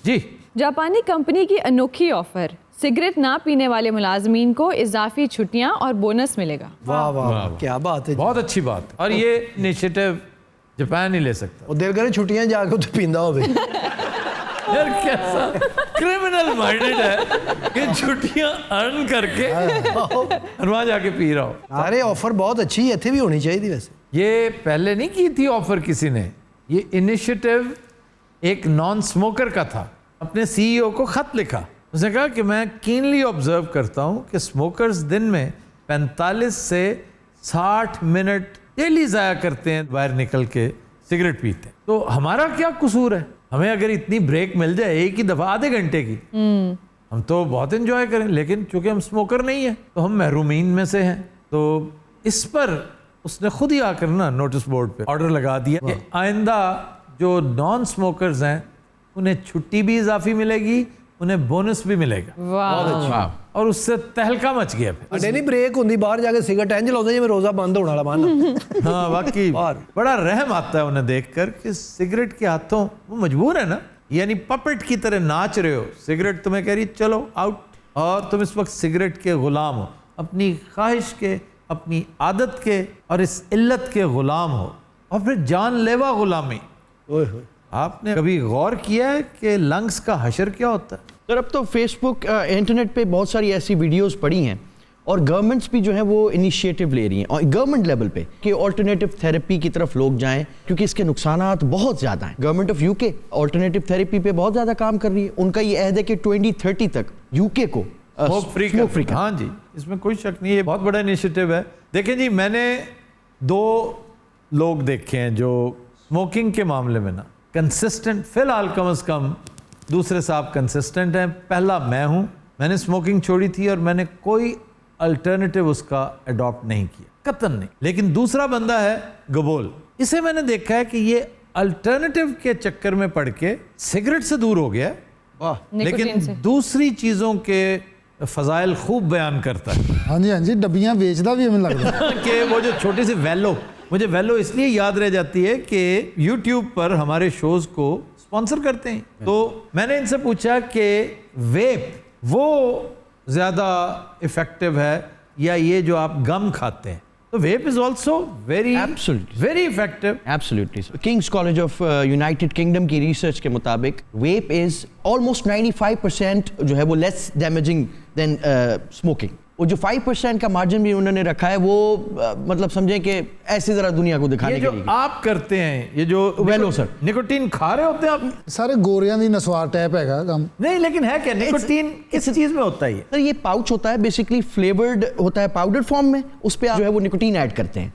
जी जापानी कंपनी की अनोखी ऑफर, सिगरेट ना पीने वाले मुलाजमीन को इजाफी छुट्टियां और बोनस मिलेगा। वाह वाह क्या बात है। बहुत अच्छी बात। और ये इनिशिएटिव जापान ही ले सकता। ਉਹ ਦਿਲ ਕਰੇ ਛੁੱਟੀਆਂ ਜਾ ਕੇ ਉੱਥੇ ਪੀਂਦਾ ਹੋਵੇ। यार कैसा क्रिमिनल माइंडेड है कि छुट्टियां अर्न करके और वहां जाके पी रहा हो। ਸਾਰੇ ਆਫਰ ਬਹੁਤ ਅੱਛੀ ਹੈ, ਇੱਥੇ ਵੀ ਹੋਣੀ ਚਾਹੀਦੀ ਵੈਸੇ। ये पहले नहीं की थी ऑफर किसी ने, ये इनिशिएटिव एक नॉन स्मोकर का था। अपने सीईओ को खत लिखा, उसने कहा कि मैं कीनली ऑब्जर्व करता हूं कि स्मोकर्स दिन में 45 से 60 मिनट डेली ज़ाया करते हैं, बाहर निकल के सिगरेट पीते हैं। तो हमारा क्या कसूर है? हमें अगर इतनी ब्रेक मिल जाए एक ही दफ़ा आधे घंटे की, हम तो बहुत एंजॉय करें। लेकिन चूंकि हम स्मोकर नहीं है तो हम महरूमीन में से हैं। तो इस पर उसने खुद ही आकर ना नोटिस बोर्ड पे ऑर्डर लगा दिया कि आइंदा जो नॉन स्मोकर्स हैं उन्हें छुट्टी भी इजाफी मिलेगी, उन्हें बोनस भी मिलेगा। वाह। और उससे तहलका मच गया फिर। ਸਾਡੇ ਨਹੀਂ ਬ੍ਰੇਕ ਹੁੰਦੀ, ਬਾਹਰ ਜਾ ਕੇ ਸਿਗਰਟ ਇੰਜ ਲਾਉਂਦੇ ਜਿਵੇਂ ਰੋਜ਼ਾ ਬੰਦ ਹੋਣ ਵਾਲਾ ਬੰਦ। हाँ वाकई बड़ा रहम आता है उन्हें देखकर कि सिगरेट के हाथों वो मजबूर है ना, यानी पपेट की तरह नाच रहे हो। सिगरेट तुम्हें कह रही चलो आउट, और तुम इस वक्त सिगरेट के गुलाम हो, अपनी ख्वाहिश के, अपनी आदत के और इस इल्लत के गुलाम हो, और फिर जानलेवा गुलामी। ਓਏ ਹੋਏ। आपने कभी गौर किया है कि लंग्स का हशर क्या होता है? सर अब तो फेसबुक इंटरनेट पे बहुत सारी ऐसी वीडियोस पड़ी हैं और गवर्नमेंट्स भी जो है वो इनिशिएटिव ले रही हैं और गवर्नमेंट लेवल पे कि ऑल्टरनेटिव थेरेपी की तरफ लोग जाएं, क्योंकि इसके नुकसानात बहुत ज़्यादा हैं। Government of UK alternative therapy पे बहुत ज़्यादा काम कर रही है। उनका ये अहद है कि 2030 तक यूके को स्मोक फ्री। हाँ जी, इसमें कोई शक नहीं है, बहुत बड़ा इनिशिएटिव है। देखें जी, मैंने 2 लोग देखे हैं जो स्मोकिंग के मामले में ना कंसिस्टेंट, फिलहाल कम से कम दूसरे साहब कंसिस्टेंट हैं। पहला मैं हूं, मैंने स्मोकिंग छोड़ी थी और मैंने कोई अल्टरनेटिव उसका अडॉप्ट नहीं किया, कतन नहीं। लेकिन दूसरा बंदा है गबोल, इसे मैंने देखा है कि ये अल्टरनेटिव के चक्कर में पड़ के सिगरेट से दूर हो गया, लेकिन दूसरी चीजों के फजाइल खूब बयान करता है। हाँ जी डब्बियां बेचता भी हमें लगता कि वो जो छोटी सी वैलो, मुझे वैलो इसलिए याद रह जाती है कि YouTube पर हमारे शोज को स्पॉन्सर करते हैं। तो मैंने इनसे पूछा कि वेप वो ज़्यादा इफेक्टिव है या ये जो आप गम खाते हैं? तो vape is also very effective. Absolutely. King's College of United Kingdom की रिसर्च के मुताबिक वेप इज ऑलमोस्ट 95% जो है वो लेस डैमेजिंग देन स्मोकिंग। वो जो 5% का मार्जिन भी उन्होंने रखा है वो मतलब समझें कि ऐसी तरह दुनिया को दिखाने के लिए आप करते हैं। ये जो वेलो सर निकोटीन खा रहे होते हैं आप? सारे गोरियां दी नस्वार टाइप हैगा काम नहीं, लेकिन है क्या निकोटीन किस चीज में होता है? सर ये पाउच होता है, बेसिकली फ्लेवर्ड होता है पाउडर फॉर्म में, उस पे आप जो है वो निकोटीन ऐड करते हैं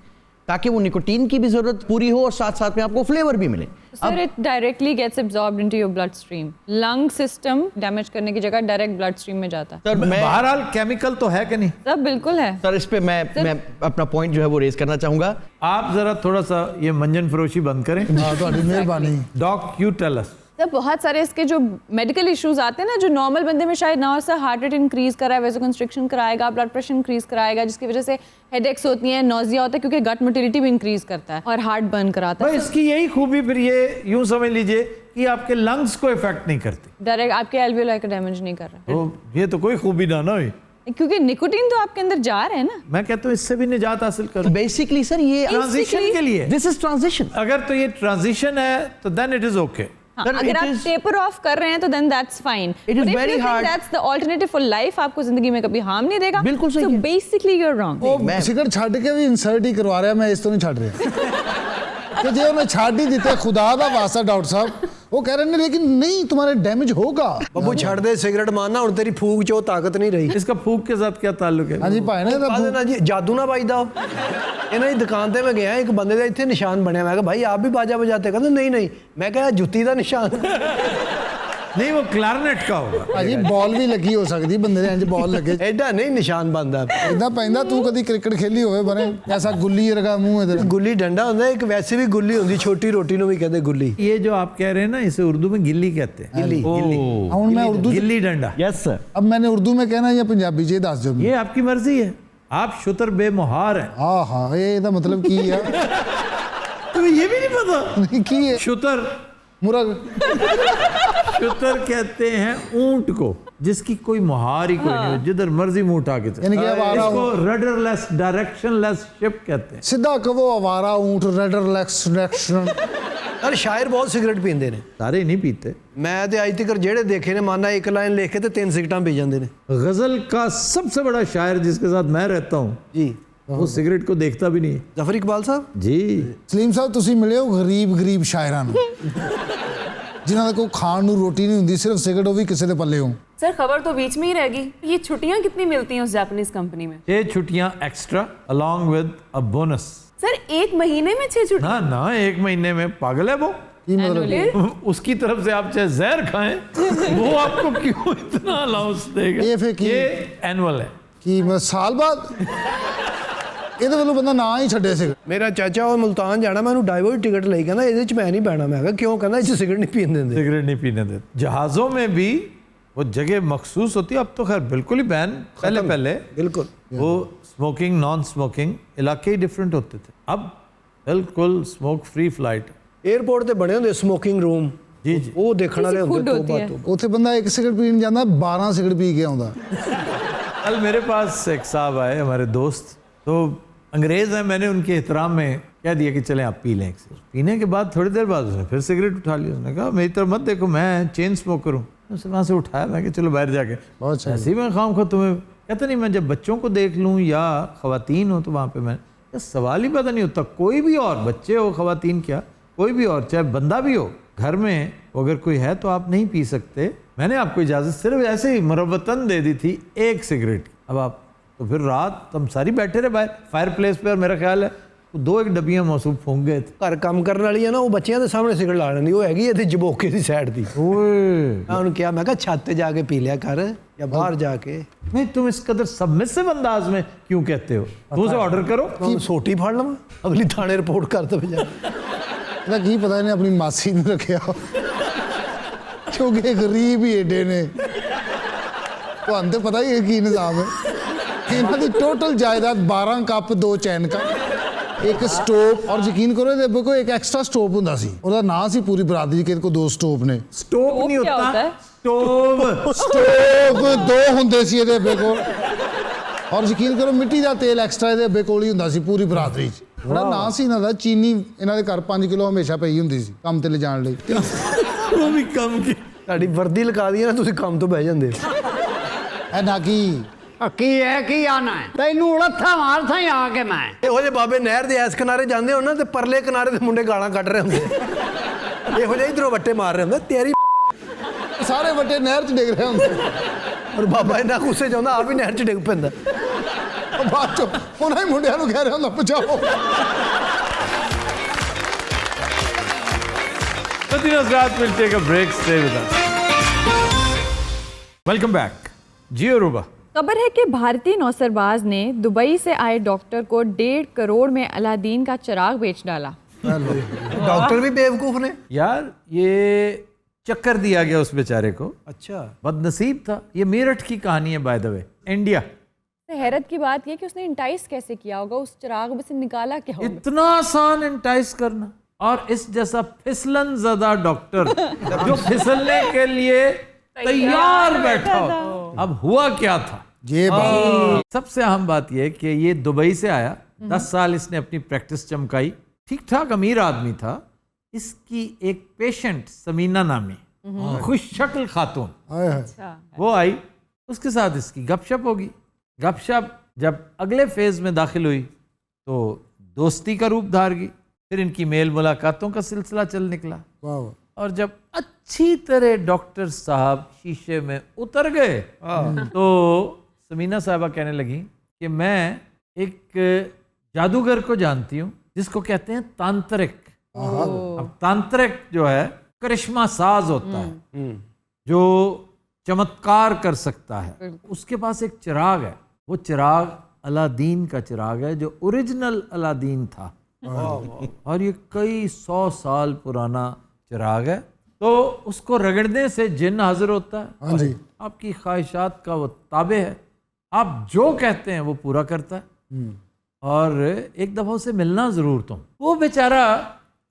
ताकि वो निकोटीन की भी जरूरत पूरी हो और साथ साथ में आपको फ्लेवर भी मिले। Sir it directly gets absorbed into your blood stream, lung system damage करने की जगह डायरेक्ट ब्लड स्ट्रीम में जाता है। सर बहरहाल केमिकल तो है कि नहीं? सर बिल्कुल है सर। इस पे मैं अपना पॉइंट जो है वो रेज करना चाहूंगा। आप जरा थोड़ा सा ये मंजन फरोशी बंद करें। मेहरबानी। Doc you tell us. Sir बहुत सारे इसके जो मेडिकल इश्यूज आते हैं ना, जो नॉर्मल बंदे में शायद ना हो, सर हार्ट रेट इंक्रीज कराए, वेसोकंस्ट्रिक्शन कराएगा, ब्लड प्रेशर इंक्रीज कराएगा, जिसकी वजह से हेडेक्स होती हैं, नोजिया होता है, क्योंकि गट मोटिलिटी भी इंक्रीज करता है और हार्ट बर्न कराता है। इसकी यही खूबी फिर ये यूं समझ लीजिए कि आपके लंग्स को इफेक्ट नहीं करती, डायरेक्ट आपके एल्वियोलाई को डैमेज नहीं कर रहा। तो ये तो कोई खूबी ना हुई, क्योंकि निकोटीन तो आपके अंदर जा रहा है ना। मैं कहता हूँ इससे भी निजात हासिल करो। बेसिकली सर ये ट्रांजिशन के लिए, दिस इज ट्रांजिशन। अगर तो ये ट्रांजिशन है तो देन इट इज ओके। अगर आप टेपर ऑफ कर रहे हैं तो then that's fine. It is very hard, that's the alternative for life, आपको जिंदगी में कभी हार्म नहीं देगा। बिल्कुल सही। So basically you are wrong. ਉਹ ਸਿਗਰਟ ਛੱਡ ਕੇ ਵੀ ਇਨਸਰਟ ਹੀ ਕਰਵਾ ਰਿਹਾ, ਮੈਂ ਇਸ ਤੋਂ ਨਹੀਂ ਛੱਡ ਰਿਹਾ ਕਿ ਜੇ ਉਹਨੇ ਛੱਡ ਹੀ ਦਿੱਤੇ ਖੁਦਾ ਦਾ ਵਾਸਤਾ ਡਾਕਟਰ ਸਾਹਿਬ, वो कह रहे हैं लेकिन नहीं तुम्हारे डैमेज होगा। ਬੱਬੂ ਛੱਡ ਦੇ ਸਿਗਰਟ ਮਾਰਨਾ, ਹੁਣ ਤੇਰੀ ਫੂਕ 'ਚ ਉਹ ਤਾਕਤ ਨਹੀਂ ਰਹੀ। इसका फूक के साथ क्या ताल्लुक है? हाँ जी भाई ने ਕਾਹਦੇ ਨਾਲ ਜੀ, ਜਾਦੂ ਨਾ ਵੱਜਦਾ। ਇਹਨਾਂ ਦੀ ਦੁਕਾਨ ਤੇ ਮੈਂ ਗਿਆ, ਇੱਕ ਬੰਦੇ ਦਾ ਇੱਥੇ ਨਿਸ਼ਾਨ ਬਣਿਆ, ਮੈਂ ਕਿਹਾ ਭਾਈ ਆਪ ਵੀ ਬਾਜਾ ਬਜਾਤੇ? ਕਹਿੰਦੇ ਨਹੀਂ ਨਹੀਂ, ਮੈਂ ਕਿਹਾ ਜੁੱਤੀ ਦਾ ਨਿਸ਼ਾਨ नहीं, वो क्लारनेट का होगा। ਭਾਜੀ ਬਾਲ ਵੀ ਲੱਗੀ ਹੋ ਸਕਦੀ, ਬੰਦੇ ਦੇ ਇੰਜ ਬਾਲ ਲੱਗੇ ਐਡਾ ਨਹੀਂ ਨਿਸ਼ਾਨ ਬਣਦਾ। ਇਦਾਂ ਪੈਂਦਾ। ਤੂੰ ਕਦੀ ਕ੍ਰਿਕਟ ਖੇਲੀ ਹੋਵੇ ਬਣੇ ਐਸਾ ਗੁੱਲੀ ਵਰਗਾ ਮੂੰਹ ਇਹਦੇ? ਗੁੱਲੀ ਡੰਡਾ ਹੁੰਦਾ, ਇੱਕ ਵੈਸੇ ਵੀ ਗੁੱਲੀ ਹੁੰਦੀ, ਛੋਟੀ ਰੋਟੀ ਨੂੰ ਵੀ ਕਹਿੰਦੇ ਗੁੱਲੀ। ये जो आप कह रहे हैं ना, इसे उर्दू में गिल्ली कहते हैं। गिल्ली, गिल्ली। ਹੁਣ मैं उर्दू गिल्ली डंडा। Yes sir. अब मैंने उर्दू में कहना या पंजाबी च दस दो। ये आपकी मर्जी है, आप शुतर बेमुहार हैं। हाँ हाँ, ये ਇਹਦਾ मतलब ਕੀ ਆ? तुम्हें ये भी नहीं पता? नहीं की है शुतर, मुर्ग शुतर कहते हैं ऊंट को जिसकी कोई मुहार ही कोई नहीं हो, जिधर मर्जी मुंह उठा के चले। यानी कि आवारा इसको रडरलेस डायरेक्शनलेस शिप कहते हैं। सीधा कहो आवारा ऊंट रेडरलेक्स डायरेक्शन। यार शायर बहुत सिगरेट पींदे ने, सारे नहीं पीते। मैं ते अज तक जेड़े देखे ने माना एक लाइन लिख के ते 3 सिगरेटां पी जांदे ने। गजल का सबसे बड़ा शायर जिसके साथ मैं रहता हूँ जी वो सिगरेट को देखता भी नहीं है। जफर इकबाल साहब जी ਸਲੀਮ ਸਾਹਿਬ ਤੁਸੀਂ ਮਿਲੇ ਹੋ ਗਰੀਬ ਸ਼ਾਇਰਾਂ ਨੂੰ ਜਿਨ੍ਹਾਂ ਦਾ ਕੋਈ ਖਾਣ ਨੂੰ ਰੋਟੀ ਨਹੀਂ ਹੁੰਦੀ, ਸਿਰਫ ਸਿਗਰਟ, ਉਹ ਵੀ ਕਿਸੇ ਦੇ ਪੱਲੇ ਹੋ। सर खबर तो बीच में ही रह गई, ये छुट्टियां कितनी मिलती हैं उस जापानीज कंपनी में? 6 छुट्टियां extra along with a bonus. Sir एक महीने में 6 छुट्टियां? ना ना, एक महीने में, पागल है वो। उसकी तरफ से आप चाहे जहर खाएं वो आपको क्यों इतना अलाउंस देगा? ये एनुअल है कि मैं साल बाद ਇਹਦੇ ਵੱਲੋਂ ਬੰਦਾ ਨਾ ਹੀ ਛੱਡੇ ਸਿਗਰਟ। मेरा चाचा और मुल्तान जाना, मैं डाइवर्ट टिकट ਲਈ ਕਹਿੰਦਾ ਇਹਦੇ ਚ ਮੈਂ ਨਹੀਂ ਬਹਿਣਾ। ਮੈਂ ਕਿਹਾ ਕਿਉਂ? ਕਹਿੰਦਾ ਇੱਥੇ सिगरेट नहीं पीने देंगे। सिगरेट नहीं पीने देते। जहाज़ों में भी वो जगह मखसूस होती है, अब तो खैर बिल्कुल ही बैन। पहले बिल्कुल वो स्मोकिंग नॉन स्मोकिंग इलाके ही डिफरेंट होते थे, अब बिल्कुल स्मोक फ्री फ्लाइट। एयरपोर्ट ਤੇ ਬਣੇ ਹੁੰਦੇ ਸਮੋਕਿੰਗ ਰੂਮ, जी जी, ਉਹ ਦੇਖਣ ਵਾਲੇ ਹੁੰਦੇ। ਤੋਬਾ ਤੋਬਾ। ਉੱਥੇ ਬੰਦਾ ਇੱਕ ਸਿਗਰਟ ਪੀਣ ਜਾਂਦਾ, 12 ਸਿਗਰਟ ਪੀ ਕੇ ਆਉਂਦਾ। कल मेरे पास एक साहब आए, हमारे दोस्त, तो अंग्रेज़ हैं। मैंने उनके एहतराम में कह दिया कि चलें आप पी लें एक सिगरेट। पीने के बाद थोड़ी देर बाद उसने फिर सिगरेट उठा ली। उसने कहा मेरी तरफ मत देखो, मैं चेन स्मोकर हूँ। उसने वहाँ से उठाया, मैं कि चलो बाहर जाके बहुत अच्छा। ऐसे ही मैं खाऊँ तुम्हें। कहता नहीं, मैं जब बच्चों को देख लूँ या ख़वातीन हो तो वहाँ पर मैं सवाल ही पता नहीं होता। कोई भी और, बच्चे हो, ख़वातीन, क्या कोई भी और, चाहे बंदा भी हो घर में, अगर कोई है तो आप नहीं पी सकते। मैंने आपको इजाज़त सिर्फ ऐसे ही मुरव्वतन दे दी थी 1 सिगरेट की। अब आप तो फिर रात हम सारी बैठे रहे बाहर फायर प्लेस पे, और मेरा ख्याल है 2-1 डब्बियाँ मौसूम फूंक गए थे। ਘਰ ਕੰਮ ਕਰਨ ਵਾਲੀ ਹੈ ਨਾ, ਉਹ ਬੱਚਿਆਂ ਦੇ ਸਾਹਮਣੇ ਸਿਗਰਟ ਲਾ ਲੈਂਦੀ। ਉਹ ਹੈਗੀ ਇੱਥੇ ਜਬੋਕੇ ਦੀ ਸਾਈਡ ਦੀ। ਮੈਂ ਉਹਨੂੰ ਕਿਹਾ, ਮੈਂ ਕਿਹਾ ਛੱਤ ਤੇ ਜਾ ਕੇ ਪੀ ਲਿਆ ਕਰ ਜਾਂ ਬਾਹਰ ਜਾ ਕੇ। नहीं, तुम इस कदर सबमिसिव अंदाज में क्यों कहते हो? तुम उसे ऑर्डर करो ਕਿ ਸੋਟੀ ਫੜ ਲਵਾਂ, ਅਗਲੀ ਥਾਣੇ ਰਿਪੋर्ट ਕਰ ਦਵੇ ਜਾ। ਇਹਦਾ ਕੀ ਪਤਾ ਇਹਨੇ ਆਪਣੀ ਮਾਸੀ ਨੂੰ ਰੱਖਿਆ, ਕਿਉਂਕਿ ਗਰੀਬ ਹੀ ਏਡੇ ਨੇ। ਤੁਹਾਨੂੰ ਤਾਂ ਪਤਾ ਹੀ ਹੈ ਕੀ ਨਿਜ਼ਾਮ ਹੈ। ਇਹਨਾਂ ਦੀ ਟੋਟਲ ਜਾਇਦਾਦ 12 ਕੱਪ, 2 ਚੈਨਕਾਂ, ਇੱਕ ਸਟੋਪ, ਔਰ ਯਕੀਨ ਕਰੋ ਇਹਦੇ ਅੱਗੇ ਕੋਈ ਇੱਕ ਐਕਸਟਰਾ ਸਟੋਪ ਹੁੰਦਾ ਸੀ। ਉਹਦਾ ਨਾਂ ਸੀ ਪੂਰੀ ਬਰਾਦਰੀ ਕਿ ਇਹਦੇ ਕੋਲ 2 ਸਟੋਪ ਨੇ। स्टोव नहीं क्या होता होता, है? स्टोव। ਸਟੋਪ 2 ਹੁੰਦੇ ਸੀ ਇਹਦੇ ਅੱਗੇ ਕੋਲ। ਔਰ ਯਕੀਨ ਕਰੋ ਮਿੱਟੀ ਦਾ ਤੇਲ ਐਕਸਟਰਾ ਇਹਦੇ ਅੱਗੇ ਕੋਲ ਹੀ ਹੁੰਦਾ ਸੀ ਪੂਰੀ ਬਰਾਦਰੀ 'ਚ। ਬੜਾ ਨਾਂ ਸੀ ਇਹਨਾਂ ਦਾ। ਚੀਨੀ ਇਹਨਾਂ ਦੇ ਘਰ 5 ਕਿਲੋ ਹਮੇਸ਼ਾ ਪਈ ਹੁੰਦੀ ਸੀ ਕੰਮ ਤੇ ਲਿਜਾਣ ਲਈ। वो भी कम की। ਤੁਹਾਡੀ ਵਰਦੀ ਲਗਾ ਦੀ ਨਾ, ਤੁਸੀਂ ਕੰਮ ਤੋਂ ਬਹਿ ਜਾਂਦੇ। ਇਹ ਨਾ ਕੀ ਕੀ ਹੈ ਕੀ ਆਣਾ ਹੈ ਤੈਨੂੰ ਉਲੱਥਾ ਮਾਰ ਥਾਂ ਆ ਕੇ ਮੈਂ ਇਹੋ ਜਿਹੇ ਬਾਬੇ ਨਹਿਰ ਦੇ ਇਸ ਕਿਨਾਰੇ ਜਾਂਦੇ ਹੋ ਨਾ, ਤੇ ਪਰਲੇ ਕਿਨਾਰੇ ਦੇ ਮੁੰਡੇ ਗਾਲਾਂ ਕੱਢ ਰਹੇ ਹੁੰਦੇ। ਇਹੋ ਜਿਹੇ ਇਧਰੋਂ ਵੱਟੇ ਮਾਰ ਰਹੇ ਹੁੰਦੇ। ਤੇਰੀ ਸਾਰੇ ਵੱਡੇ ਨਹਿਰ 'ਚ ਡਿੱਗ ਰਹੇ ਹੁੰਦੇ। ਔਰ ਬਾਬਾ ਇੰਨਾ ਗੁੱਸੇ 'ਚ ਆਉਂਦਾ, ਆਪ ਹੀ ਨਹਿਰ 'ਚ ਡਿੱਗ ਪੈਂਦਾ। ਉਹ ਬਾਅਦ 'ਚ ਉਹਨਾਂ ਹੀ ਮੁੰਡਿਆਂ ਨੂੰ ਕਹਿ ਰਿਹਾ ਹੁੰਦਾ ਬਚਾਓ। We'll take a break. Stay with us. Welcome back. जी अरूबा। खबर है कि भारतीय नौसरबाज ने दुबई से आए डॉक्टर को 1.5 करोड़ में अलादीन का चिराग बेच डाला। डॉक्टर भी बेवकूफ ने यार, ये चक्कर दिया गया उस बेचारे को। अच्छा, बदनसीब था। ये मेरठ की कहानी है बाय द वे, इंडिया। हैरत की बात यह कि उसने इंटाइस कैसे किया होगा, उस चिराग में से निकाला क्या होगा? इतना आसान इंटाइस करना, और इस जैसा फिसलन ज़दा डॉक्टर जो फिसलने के लिए तैयार बैठा हो। अब हुआ क्या था? ये बात सबसे अहम बात यह कि ये दुबई से आया, 10 साल इसने अपनी प्रैक्टिस चमकाई, ठीक ठाक अमीर आदमी था। इसकी एक पेशेंट समीना नामी खुश शक्ल खातून, वो आई, उसके साथ इसकी गपशप होगी। गपशप जब अगले फेज में दाखिल हुई तो दोस्ती का रूप धार गई। फिर इनकी मेल मुलाकातों का सिलसिला चल निकला। और जब अच्छी तरह डॉक्टर साहब शीशे में उतर गए तो समीना साहबा कहने लगी कि मैं एक जादूगर को जानती हूँ जिसको कहते हैं तांत्रिक। अब तांत्रिक जो है करिश्मा साज होता है, जो चमत्कार कर सकता है। उसके पास एक चिराग है, वो चिराग अलादीन का चिराग है, जो ओरिजिनल अलादीन था। और ये कई 100 साल पुराना चिराग है। तो उसको रगड़ने से जिन्न हाजिर होता है। हाँ जी। आपकी ख्वाहिशात का वो ताबे है, आप जो कहते हैं वो पूरा करता है। और एक दफ़ा उसे मिलना ज़रूर तुम। वो बेचारा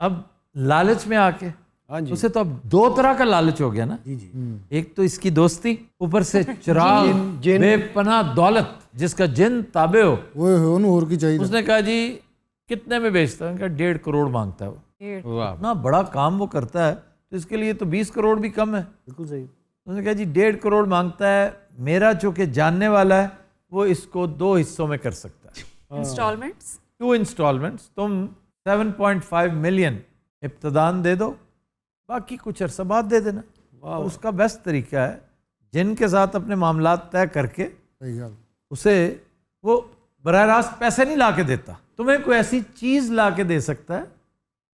अब लालच में आके हाँ जी। उसे तो अब दो तरह का लालच हो गया ना। जी जी। एक तो इसकी दोस्ती, ऊपर से चिराग, जिन। बेपनाह दौलत जिसका जिन ताबे हो। ओए होन और की चाहिए। उसने कहा जी कितने में बेचता है? उन्होंने कहा 1.5 करोड़ मांगता है वो। इतना बड़ा काम वो करता है तो इसके लिए तो 20 करोड़ भी कम है। बिल्कुल सही। उसने कहा जी 1.5 करोड़ मांगता है, मेरा चूंकि जानने वाला है वो इसको 2 हिस्सों में कर सकता है। Instalments 2 instalments. तुम 7.5 मिलियन इब्तदान दे दो, बाकी कुछ अरसा बाद दे देना। और उसका बेस्ट तरीका है जिनके साथ अपने मामलात तय करके उसे वो बराह रास्त पैसे नहीं ला के देता, तुम्हें कोई ऐसी चीज़ ला के दे सकता है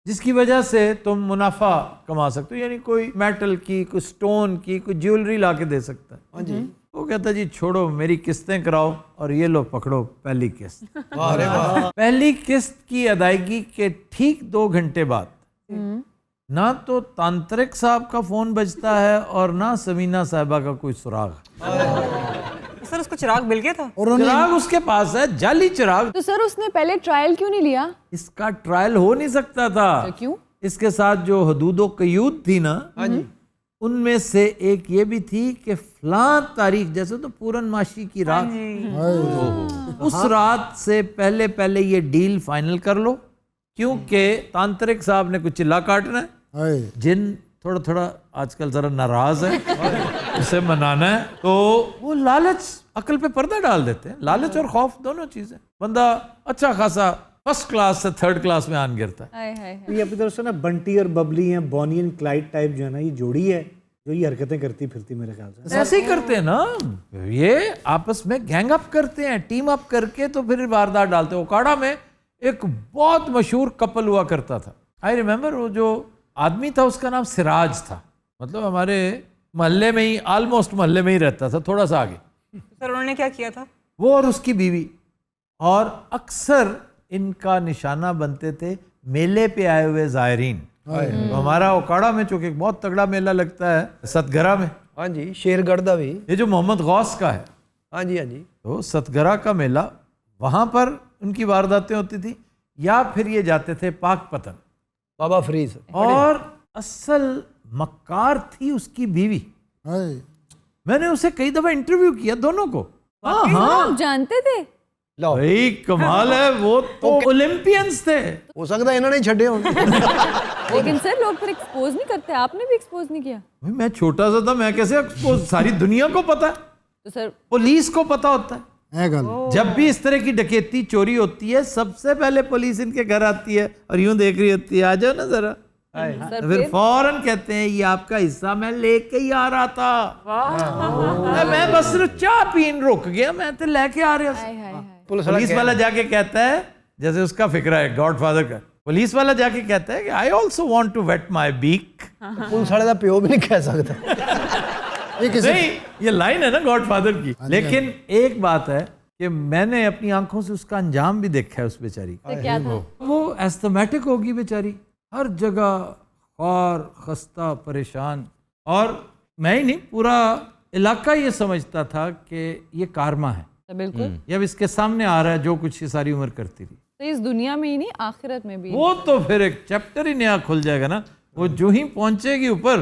जिसकी वजह से तुम मुनाफा कमा सकते हो। यानी कोई मेटल की, कोई स्टोन की, कोई ज्वेलरी ला के दे सकता है। हाँ जी। वो कहता जी छोड़ो, मेरी किस्तें कराओ और ये लो पकड़ो पहली किस्त। पहली किस्त की अदायगी के ठीक 2 घंटे बाद ना तो तांत्रिक साहब का फोन बजता है और ना समीना साहिबा का कोई सुराग। सर उसको चिराग मिल गया था? और चिराग उसके पास है, जाली चिराग। तो सर उसने पहले ट्रायल क्यों नहीं लिया? इसका ट्रायल हो नहीं सकता था। तो क्यों? इसके साथ जो हदूदो कयूद थी ना, उनमें से एक ये भी थी कि फलां तारीख, जैसे तो पूरनमाशी की रात, उस रात से पहले पहले ये डील फाइनल कर लो, क्योंकि तांत्रिक साहब ने कुछ चिल्ला काटना है, जिन थोड़ा थोड़ा आजकल जरा नाराज है, उसे मनाना है। तो वो लालच अकल पे पर्दा डाल देते हैं। लालच और खौफ दोनों चीजें। बंदा अच्छा खासा फर्स्ट क्लास से 3rd क्लास में आन गिरता है। हाय हाय हाय। ये अपनी तरफ से ना बंटी और बबली हैं, बॉनी एंड क्लाइड टाइप जो है ना, ये जोड़ी है जो ये हरकतें करती फिरती मेरे ख्याल से। ऐसे ही करते हैं ना, ये आपस में गैंग अप करते हैं, टीम अप करके तो फिर वारदात डालते हैं। ओकाड़ा में एक बहुत मशहूर कपल हुआ करता था। आई रिमेम्बर, वो जो आदमी था उसका नाम सिराज था, मतलब हमारे मोहल्ले में ही, ऑलमोस्ट मोहल्ले में ही रहता था, थोड़ा सा आगे। सर उन्होंने क्या किया था? वो और उसकी बीवी, और अक्सर इनका निशाना बनते थे मेले पे आए हुए ज़ायरीन। तो हमारा ओकाड़ा में चूंकि एक बहुत तगड़ा मेला लगता है सतगरा में। हाँ जी, शेरगढ़ दा भी। ये जो मोहम्मद गौस का है। हाँ जी, हाँ जी। तो सतगरा का मेला, वहाँ पर उनकी वारदातें होती थी, या फिर ये जाते थे पाक पतन, बाबा फरीद। और असल मक्कार थी उसकी बीवी। मैंने उसे कई दफा इंटरव्यू किया दोनों को। हाँ आप जानते थे? भाई कमाल है, वो तो ओलंपियंस थे। हो सकता है इन्होंने छड़े होंगे। लेकिन सर लोग फिर एक्सपोज नहीं करते, आपने भी एक्सपोज नहीं किया? भाई मैं छोटा सा था, मैं कैसे एक्सपोज? सारी दुनिया को पता है, तो सर पुलिस को पता होता है। जब भी इस तरह की डकैती चोरी होती है, सबसे पहले पुलिस इनके घर आती है और यूं देख रही होती है, आ जाओ ना जरा। फिर फौरन कहते हैं ये आपका हिस्सा मैं लेके ही आ रहा था, मैं बस चाह पीन रुक गया, मैं तो लेके आ रहा। पुलिस वाला जाके कहता है, जैसे उसका फिक्रा है गॉडफादर का, पुलिस वाला जाके कहता है कि I also want to wet my beak. Police वाले का प्यो भी नहीं कह सकता। नहीं, ये लाइन है ना गॉडफादर की। लेकिन एक बात है कि मैंने अपनी आंखों से उसका अंजाम भी देखा है उस बेचारी का। तो क्या था? वो एस्थमेटिक होगी बेचारी, हर जगह और खस्ता परेशान। और मैं ही नहीं, पूरा इलाका ये समझता था कि ये कारमा है। तो बिल्कुल, ये अब इसके सामने आ रहा है जो कुछ ये सारी उम्र करती थी। तो इस दुनिया में ही नहीं, आखिरत में भी। वो तो फिर एक चैप्टर ही नया खुल जाएगा ना। वो जो ही पहुंचेगी ऊपर,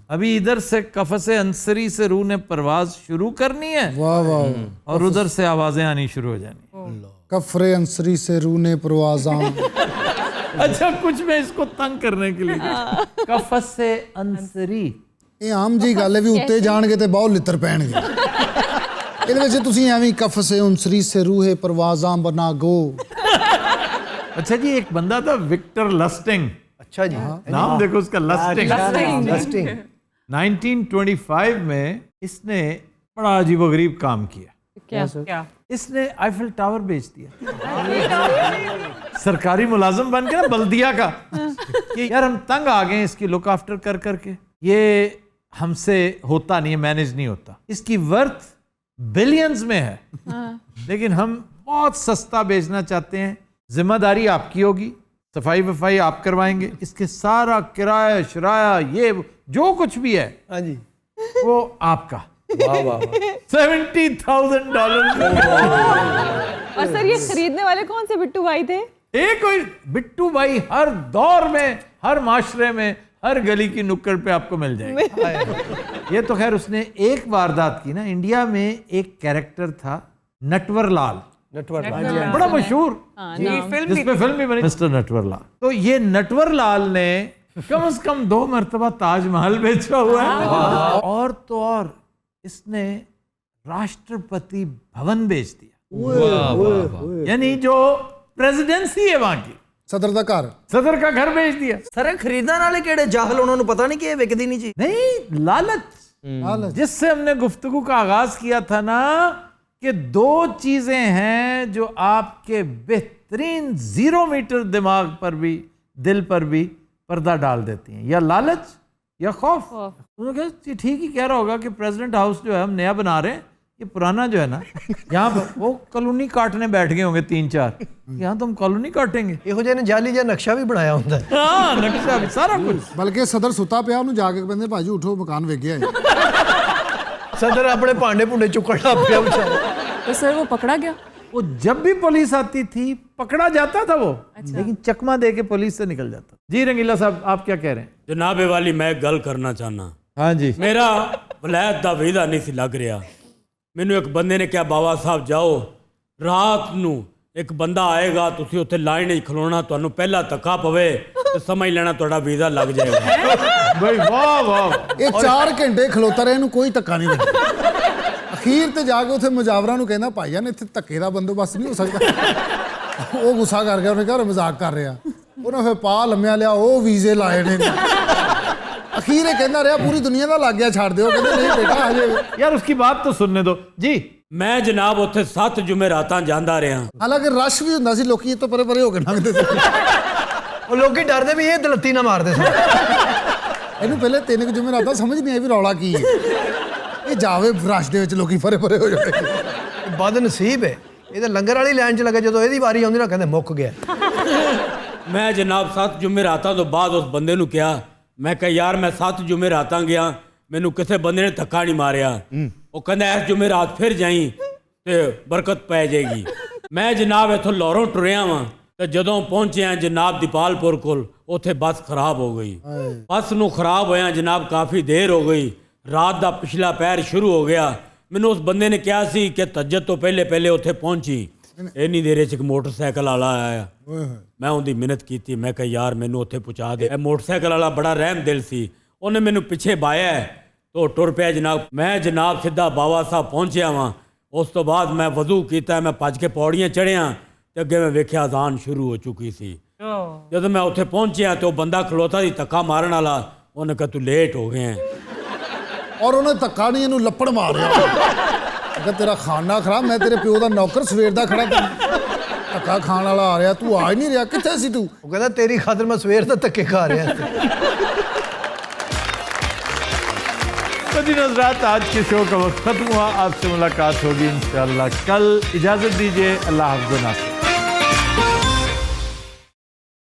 अभी इधर से कफसे अंसरी से रूह ने परवाज शुरू करनी है, वाह वाह, और उधर से आवाजें आनी शुरू हो जानी। कफरे अंसरी से रूह ने परवाज अच्छा, कुछ मैं इसको तंग करने के लिए कफसे अंसरी, ਇਹ ਆਮ ਜੀ ਗੱਲ ਹੈ ਵੀ ਉੱਤੇ ਜਾਣਗੇ ਤੇ ਬਹੁਤ ਲਿੱਤਰ ਪੈਣਗੇ। ਇਹਦੇ ਵਿੱਚ ਤੁਸੀਂ ਐਵੇਂ ਕਫਸੇ ਅੰਸਰੀ ਸੇ रूह परवाज़ां बना गो। अच्छा जी, एक बंदा था विक्टर लस्टिंग। अच्छा जी, नाम देखो उसका, लस्टिंग। लस्टिंग 1925 में इसने बड़ा अजीबोगरीब काम किया। क्या? इसने आईफिल टावर बेच दिया। सरकारी मुलाजिम बन के ना, बल्दिया का, कि यार हम तंग आ गए इसकी लुक आफ्टर कर करके, ये हमसे होता नहीं है, मैनेज नहीं होता। इसकी वर्थ बिलियंस में है, लेकिन हम बहुत सस्ता बेचना चाहते हैं, जिम्मेदारी आपकी होगी, सफाई वफाई आप करवाएंगे, इसके सारा किराया शराया ये जो कुछ भी है, हाँ जी, वो आपका। वाह वाह, $70,000। और सर ये खरीदने वाले कौन से बिट्टू भाई थे? एक कोई बिट्टू भाई हर दौर में, हर माशरे में, हर गली की नुक्कड़ पे आपको मिल जाएगा। ये तो खैर उसने एक वारदात की ना। इंडिया में एक कैरेक्टर था नटवर लाल, बड़ा मशहूर, जिसमें फिल्म भी बनी, मिस्टर नटवर लाल। तो ये नटवर लाल ने कम से कम 2 मरतबा ताजमहल बेचा हुआ है, और तो और इसने राष्ट्रपति भवन बेच दिया, यानी जो प्रेसिडेंसी है वहां की, सदर का घर, सदर का घर बेच दिया। सर खरीदने वाले केड़े जाहल, उन्होंने पता नहीं कि ये विकदी नहीं जी। नहीं, लालच, जिससे हमने गुफ्तगू का आगाज किया था ना, कि 2 चीजें हैं जो आपके बेहतरीन 0 मीटर दिमाग पर भी, दिल पर भी पर्दा डाल देती हैं, या लालच या खौफ। उन्होंने कहा ठीक ही कह रहा होगा कि प्रेसिडेंट हाउस जो है हम नया बना रहे हैं, ये पुराना जो है ना, यहाँ पर वो कॉलोनी काटने बैठ गए होंगे 3-4, यहाँ तो हम कॉलोनी काटेंगे। ਇਹੋ ਜਿਹੇ ਨੇ ਜਾਲੀ ਜਿਹਾ ਨਕਸ਼ਾ ਵੀ ਬਣਾਇਆ ਹੁੰਦਾ ਹੈ। हाँ, नक्शा भी सारा कुछ। ਬਲਕਿ ਸਦਰ ਸੁੱਤਾ ਪਿਆ, ਉਹਨੂੰ ਜਾ ਕੇ ਕਹਿੰਦੇ ਭਾਜੀ ਉਠੋ ਮਕਾਨ ਵੇਖ ਗਿਆ ਸਦਰ ਆਪਣੇ ਭਾਂਡੇ ਭੁੰਡੇ ਚੁੱਕਣ ਲੱਗ ਪਿਆ ਵਿਚਾਰਾ। तो सर वो पकड़ा गया? वो जब भी पुलिस आती थी पकड़ा जाता था वो, लेकिन चकमा दे के पुलिस से निकल जाता। जी रंगीला साहब, आप क्या कह रहे हैं? जनाब वाली मैं गल करना चाहना। हाँ जी। मेरा वलायत का वीज़ा नहीं सी लग रहा। मैनू एक बंदे ने कहा बाबा साहब जाओ, रात नू एक बंदा आएगा, तुसी उत्थे लाइन में खलोना, तुहानू पहला धक्का पवे तो समझ लेना तुहाडा वीज़ा लग जाएगा। भाई वाह वाह, ਇਹ 4 ਘੰਟੇ ਖਲੋਤਾ ਰਿਹਾ, ਇਹਨੂੰ ਕੋਈ ਧੱਕਾ ਨਹੀਂ ਲੱਗਾ। ਅਖੀਰ ਤੇ ਜਾ ਕੇ ਉੱਥੇ ਮੁਜਾਵਰਾਂ ਨੂੰ ਕਹਿੰਦਾ ਭਾਈ ਜਾਨ ਇੱਥੇ ਧੱਕੇ ਦਾ ਬੰਦੋਬਸਤ ਨਹੀਂ ਹੋ ਸਕਦਾ। ਉਹ ਗੁੱਸਾ ਕਰ ਗਿਆ, ਉਹਨੇ ਕਿਹਾ ਮਜ਼ਾਕ ਕਰ ਰਿਹਾ। ਉਹਨੇ ਫਿਰ ਪਾ ਲੰਮਿਆ ਲਿਆ, ਉਹ ਵੀਜ਼ੇ ਲਾਏ ਨੇ। ਅਖੀਰ ਇਹ ਕਹਿੰਦਾ ਰਿਹਾ ਪੂਰੀ ਦੁਨੀਆ ਦਾ ਲੱਗ ਗਿਆ, ਛੱਡ ਦਿਓ। ਕਹਿੰਦੇ ਨਹੀਂ ਬੇਟਾ ਹਜੇ। यार उसकी बात तो सुनने दो जी। मैं जनाब उत्थे 7 जुमेरातां जांदा रहा। ਹਾਲਾਂਕਿ ਰਸ਼ ਵੀ ਹੁੰਦਾ ਸੀ, ਲੋਕੀ ਇਹ ਤੋਂ ਪਰੇ ਪਰੇ ਹੋ ਕੇ ਲੰਘਦੇ ਸੀ। ਉਹ ਲੋਕੀ ਡਰਦੇ ਵੀ ਇਹ ਦਲੱਤੀ ਨਾ ਮਾਰਦੇ ਸਨ। ਇਹਨੂੰ ਪਹਿਲੇ 3 ਜੁਮੇਰਾਤਾਂ ਸਮਝ ਨਹੀਂ ਆਈ ਵੀ ਰੌਲਾ ਕੀ ਹੈ। ਇਹ ਜਾਵੇ ਰਸ਼ ਦੇ ਵਿੱਚ ਲੋਕੀ ਪਰੇ ਪਰੇ ਹੋ ਜਾਂਦੇ। ਬਦ ਨਸੀਬ ਹੈ, ਇਹ ਤਾਂ ਲੰਗਰ ਵਾਲੀ ਲਾਈਨ 'ਚ ਲੱਗਾ, ਜਦੋਂ ਇਹਦੀ ਵਾਰੀ ਆਉਂਦੀ ਨਾ ਕਹਿੰਦੇ ਮੁੱਕ ਗਿਆ। मैं जनाब 7 जुमेरातां तो बाद उस बंदे नू कहा, मैं कहा यार मैं 7 जुमेरातां गया, मैनू किसी बंदे ने धक्का नहीं मारिया। वो कहंदा इस जुमेरात फिर जाई ते बरकत पै जाएगी। मैं जनाब इथों लाहौरों टुरिया वां ते जदों पहुंचिया जनाब दीपालपुर कोल, उत्थे बस खराब हो गई। बस नू खराब होया जनाब काफ़ी देर हो गई, रात का पिछला पैर शुरू हो गया। मैनू उस बंदे ने कहा सी कि तज्जत तो पहले पहले उत्थे पहुंची। इन्नी देर च एक मोटरसाइकिल वाला आया, मैं उनकी मिन्नत की, मैं कहा यार मैनू उत्थे पहुँचा दे। मोटरसाइकिल वाला बड़ा रहम दिल सी, उन्हें मैनू पिछे बाया तो टुर पिया जनाब। मैं जनाब सीधा बाबा साहब पहुँचया वां। उस तो बाद मैं वजू किया, मैं भज के पौड़ियाँ चढ़िया तो अगे मैं वेख्या अजान शुरू हो चुकी सी। जब मैं उत्थे पहुँचया तो बंदा खलोता सी धक्का मारन वाला, उन्हें कहा तू लेट हो गए हैं। और उन्हें धक्का नहीं, इन्हू लपड़ मार रहा। अगर तेरा खाना खराब, मैं तेरे प्यो का नौकर सवेर का खड़ा, धक्का खाने वाला आ रहा, तू आ ही नहीं रहा, कितने सी तू? वो कहता तेरी खातिर मैं सवेर तक धक्के खा रहा। तो जी नज़रात, आज के शो का वक्त खत्म हुआ। आपसे मुलाकात होगी इंशाअल्लाह कल। इजाज़त दीजिए, अल्लाह हाफ़िज़।